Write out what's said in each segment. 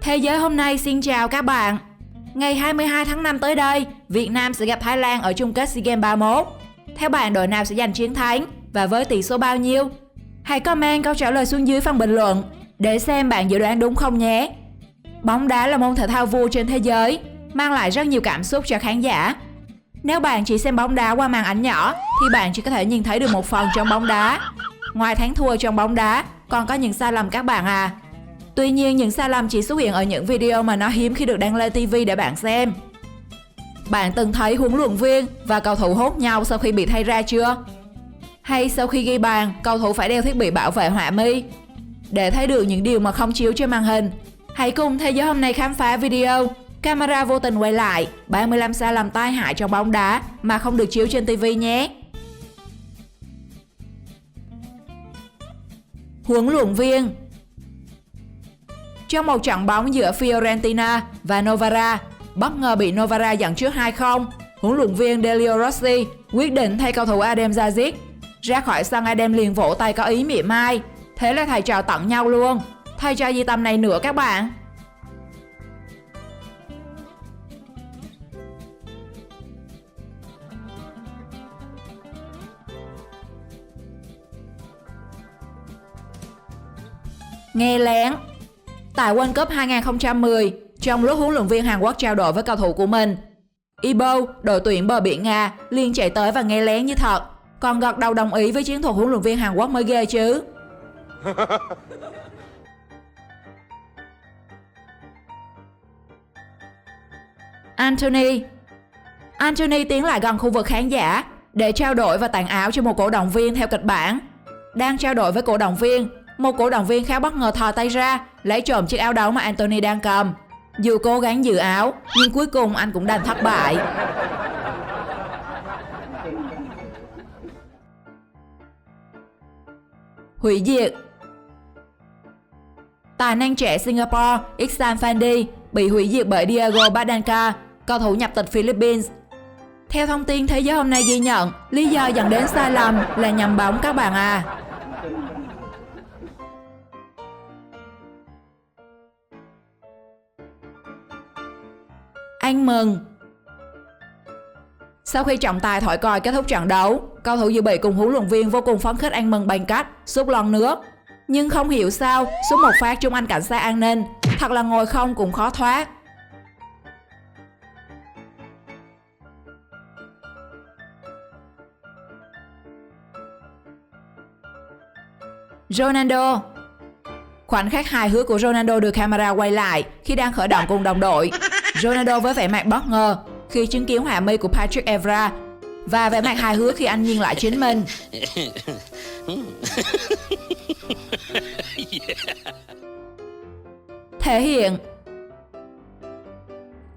Thế giới hôm nay xin chào các bạn. Ngày 22 tháng 5 tới đây, Việt Nam sẽ gặp Thái Lan ở chung kết SEA Games 31. Theo bạn đội nào sẽ giành chiến thắng và với tỷ số bao nhiêu? Hãy comment câu trả lời xuống dưới phần bình luận để xem bạn dự đoán đúng không nhé. Bóng đá là môn thể thao vua trên thế giới, mang lại rất nhiều cảm xúc cho khán giả. Nếu bạn chỉ xem bóng đá qua màn ảnh nhỏ thì bạn chỉ có thể nhìn thấy được một phần trong bóng đá. Ngoài thắng thua trong bóng đá, còn có những sai lầm các bạn à. Tuy nhiên những sai lầm chỉ xuất hiện ở những video mà nó hiếm khi được đăng lên TV để bạn xem. Bạn từng thấy huấn luyện viên và cầu thủ hốt nhau sau khi bị thay ra chưa? Hay sau khi ghi bàn, cầu thủ phải đeo thiết bị bảo vệ họa mi? Để thấy được những điều mà không chiếu trên màn hình, hãy cùng Thế giới hôm nay khám phá video camera vô tình quay lại 35 sai lầm tai hại trong bóng đá mà không được chiếu trên TV nhé. Huấn luyện viên. Trong một trận bóng giữa Fiorentina và Novara, bất ngờ bị Novara dẫn trước 2-0, huấn luyện viên Delio Rossi quyết định thay cầu thủ Adem Zazic. Ra khỏi sân, Adem liền vỗ tay có ý mỉa mai. Thế là thầy trò tận nhau luôn. Thầy trò gì tầm này nữa các bạn? Nghe lén. Tại World Cup 2010, trong lúc huấn luyện viên Hàn Quốc trao đổi với cầu thủ của mình, Ibo, đội tuyển bờ biển Nga, liền chạy tới và nghe lén như thật, còn gật đầu đồng ý với chiến thuật huấn luyện viên Hàn Quốc mới ghê chứ. Anthony tiến lại gần khu vực khán giả để trao đổi và tặng áo cho một cổ động viên theo kịch bản. Đang trao đổi với cổ động viên, một cổ động viên khá bất ngờ thò tay ra lấy trộm chiếc áo đấu mà Anthony đang cầm. Dù cố gắng giữ áo, nhưng cuối cùng anh cũng đành thất bại. Hủy diệt. Tài năng trẻ Singapore Iksan Fandi bị hủy diệt bởi Diego Badanca, cầu thủ nhập tịch Philippines. Theo thông tin Thế giới hôm nay ghi nhận, lý do dẫn đến sai lầm là nhầm bóng các bạn à. Anh mừng. Sau khi trọng tài thổi còi kết thúc trận đấu, cầu thủ dự bị cùng huấn luyện viên vô cùng phấn khích ăn mừng bằng cách xúc lon nước. Nhưng không hiểu sao, sút một phát trúng anh cảnh sát an ninh, thật là ngồi không cũng khó thoát. Ronaldo. Khoảnh khắc hài hước của Ronaldo được camera quay lại khi đang khởi động cùng đồng đội. Ronaldo với vẻ mặt bất ngờ khi chứng kiến họa mi của Patrick Evra và vẻ mặt hài hước khi anh nhìn lại chính mình. Thể hiện.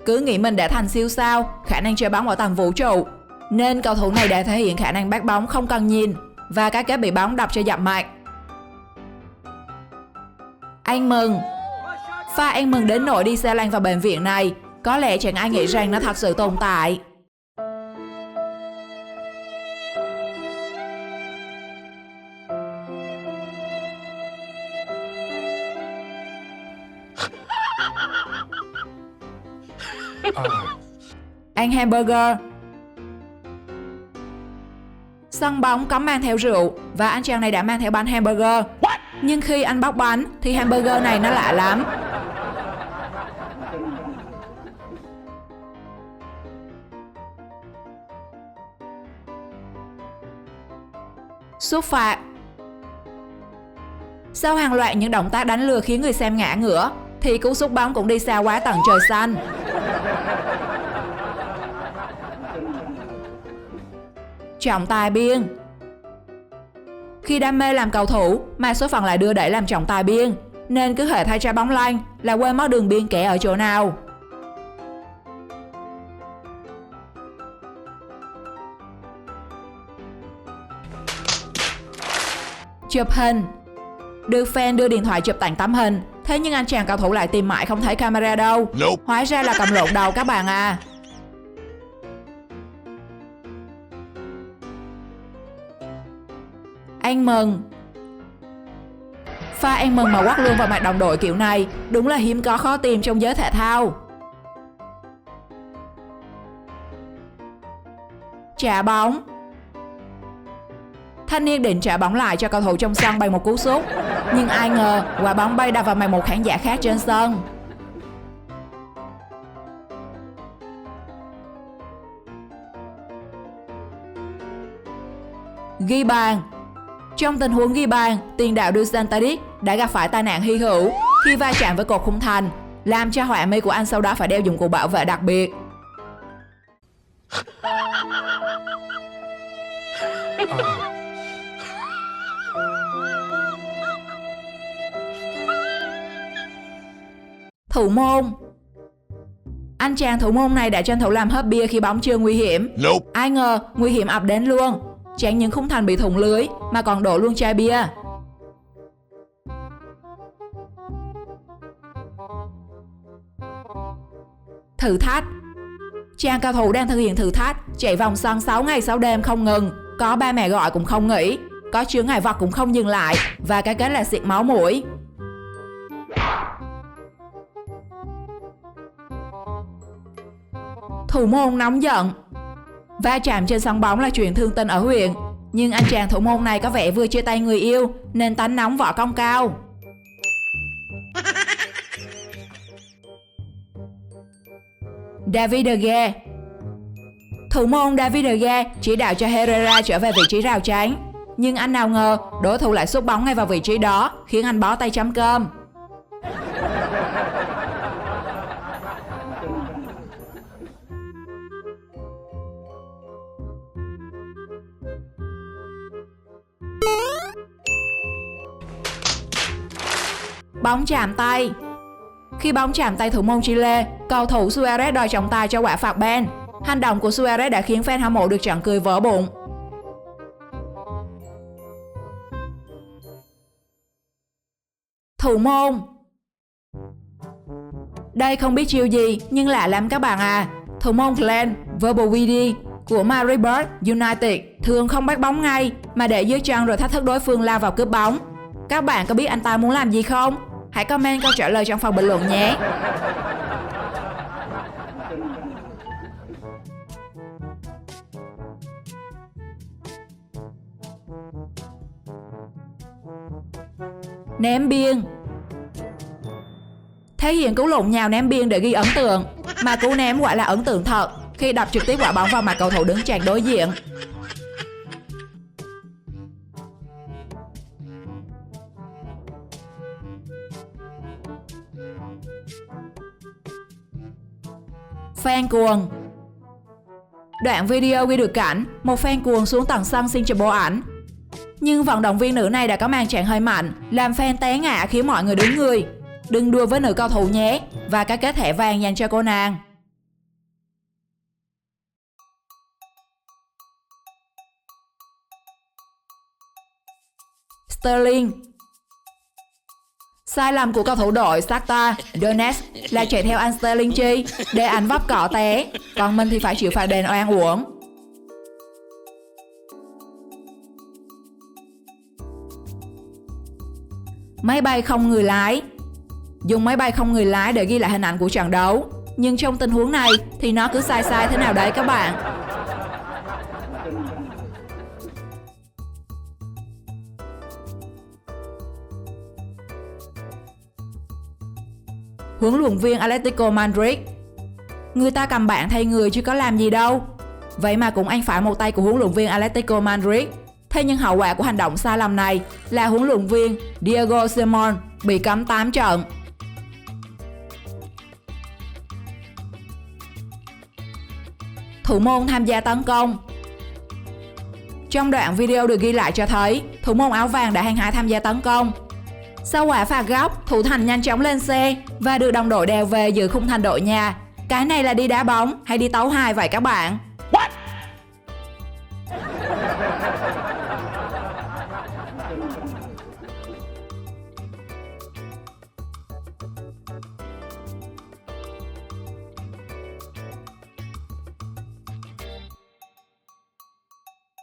Cứ nghĩ mình đã thành siêu sao, khả năng chơi bóng ở tầm vũ trụ, nên cầu thủ này đã thể hiện khả năng bắt bóng không cần nhìn và cái kết bị bóng đập cho dập mặt. Anh mừng. Pha anh mừng đến nỗi đi xe lăn vào bệnh viện này, có lẽ chẳng ai nghĩ rằng nó thật sự tồn tại. Ăn hamburger. Sân bóng có mang theo rượu và anh chàng này đã mang theo bánh hamburger. Nhưng khi anh bóc bánh thì hamburger này nó lạ lắm. Sút phạt. Sau hàng loạt những động tác đánh lừa khiến người xem ngã ngửa thì cú sút bóng cũng đi xa quá tận trời xanh. Trọng tài biên. Khi đam mê làm cầu thủ mà số phận lại đưa đẩy làm trọng tài biên, nên cứ hễ thay ra bóng lăn là quên mất đường biên kẻ ở chỗ nào. Chụp hình. Được fan đưa điện thoại chụp tặng tấm hình, thế nhưng anh chàng cầu thủ lại tìm mãi không thấy camera đâu. Hóa ra là cầm lộn đầu các bạn à. Anh mừng. Pha ăn mừng mà quắc luôn vào mặt đồng đội kiểu này đúng là hiếm có khó tìm trong giới thể thao. Trả bóng. Thanh niên định trả bóng lại cho cầu thủ trong sân bằng một cú sút, nhưng ai ngờ quả bóng bay đập vào mặt một khán giả khác trên sân. Ghi bàn. Trong tình huống ghi bàn, tiền đạo Dusan Tadic đã gặp phải tai nạn hy hữu khi va chạm với cột khung thành, làm cho họa mi của anh sau đó phải đeo dụng cụ bảo vệ đặc biệt. Thủ môn. Anh chàng thủ môn này đã tranh thủ làm hớp bia khi bóng chưa nguy hiểm. Ai ngờ nguy hiểm ập đến luôn. Chẳng những khung thành bị thủng lưới mà còn đổ luôn chai bia. Thử thách. Chàng cao thủ đang thực hiện thử thách chạy vòng sân 6 ngày 6 đêm không ngừng. Có ba mẹ gọi cũng không nghỉ, có chướng ngại vật cũng không dừng lại, và cái kết là xịt máu mũi. Thủ môn nóng giận. Va chạm trên sân bóng là chuyện thương tình ở huyện, nhưng anh chàng thủ môn này có vẻ vừa chia tay người yêu nên tánh nóng võ công cao. David De Gea. Thủ môn David De Gea chỉ đạo cho Herrera trở về vị trí rào chắn, nhưng anh nào ngờ đối thủ lại sút bóng ngay vào vị trí đó, khiến anh bó tay chấm cơm. Bóng chạm tay. Khi bóng chạm tay thủ môn Chile, cầu thủ Suarez đòi trọng tài cho quả phạt ban. Hành động của Suarez đã khiến fan hâm mộ được trận cười vỡ bụng. Thủ môn. Đây không biết chiêu gì nhưng lạ lắm các bạn à. Thủ môn Glenn Verbowidi của Maribor United thường không bắt bóng ngay mà để dưới chân rồi thách thức đối phương lao vào cướp bóng. Các bạn có biết anh ta muốn làm gì không? Hãy comment câu trả lời trong phần bình luận nhé. Ném biên. Thể hiện cú lộn nhào ném biên để ghi ấn tượng, mà cú ném quả là ấn tượng thật khi đập trực tiếp quả bóng vào mặt cầu thủ đứng chặn đối diện. Fan cuồng. Đoạn video ghi được cảnh một fan cuồng xuống tầng sân xin chụp bộ ảnh, nhưng vận động viên nữ này đã có màn chạm hơi mạnh làm fan té ngã khiến mọi người đứng người. Đừng đùa với nữ cầu thủ nhé, và cái kết thẻ vàng dành cho cô nàng. Sterling. Sai lầm của cầu thủ đội Shakhtar Donetsk là chạy theo anh Sterling chi để anh vấp cỏ té, còn mình thì phải chịu phạt đền oan uổng. Máy bay không người lái. Dùng máy bay không người lái để ghi lại hình ảnh của trận đấu, nhưng trong tình huống này thì nó cứ sai thế nào đấy các bạn. Huấn luyện viên Atletico Madrid. Người ta cầm bảng thay người chứ có làm gì đâu. Vậy mà cũng ăn phải một tay của huấn luyện viên Atletico Madrid. Thế nhưng hậu quả của hành động sai lầm này là huấn luyện viên Diego Simeone bị cấm 8 trận. Thủ môn tham gia tấn công. Trong đoạn video được ghi lại cho thấy thủ môn áo vàng đã hăng hái tham gia tấn công. Sau quả phạt góc, thủ thành nhanh chóng lên xe và được đồng đội đèo về giữ khung thành đội nhà. Cái này là đi đá bóng hay đi tấu hài vậy các bạn? What?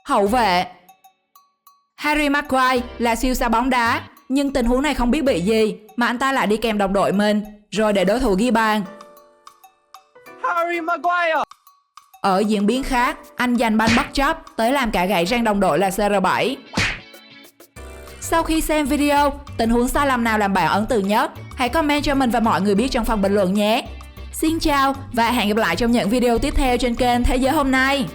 Hậu vệ. Harry Maguire là siêu sao bóng đá, Nhưng tình huống này không biết bị gì mà anh ta lại đi kèm đồng đội mình, rồi để đối thủ ghi bàn. Harry Maguire. Ở diễn biến khác, anh giành banh bắt chóp tới làm cả gãy răng đồng đội là CR7. Sau khi xem video, tình huống sai lầm nào làm bạn ấn tượng nhất? Hãy comment cho mình và mọi người biết trong phần bình luận nhé. Xin chào và hẹn gặp lại trong những video tiếp theo trên kênh Thế giới hôm nay.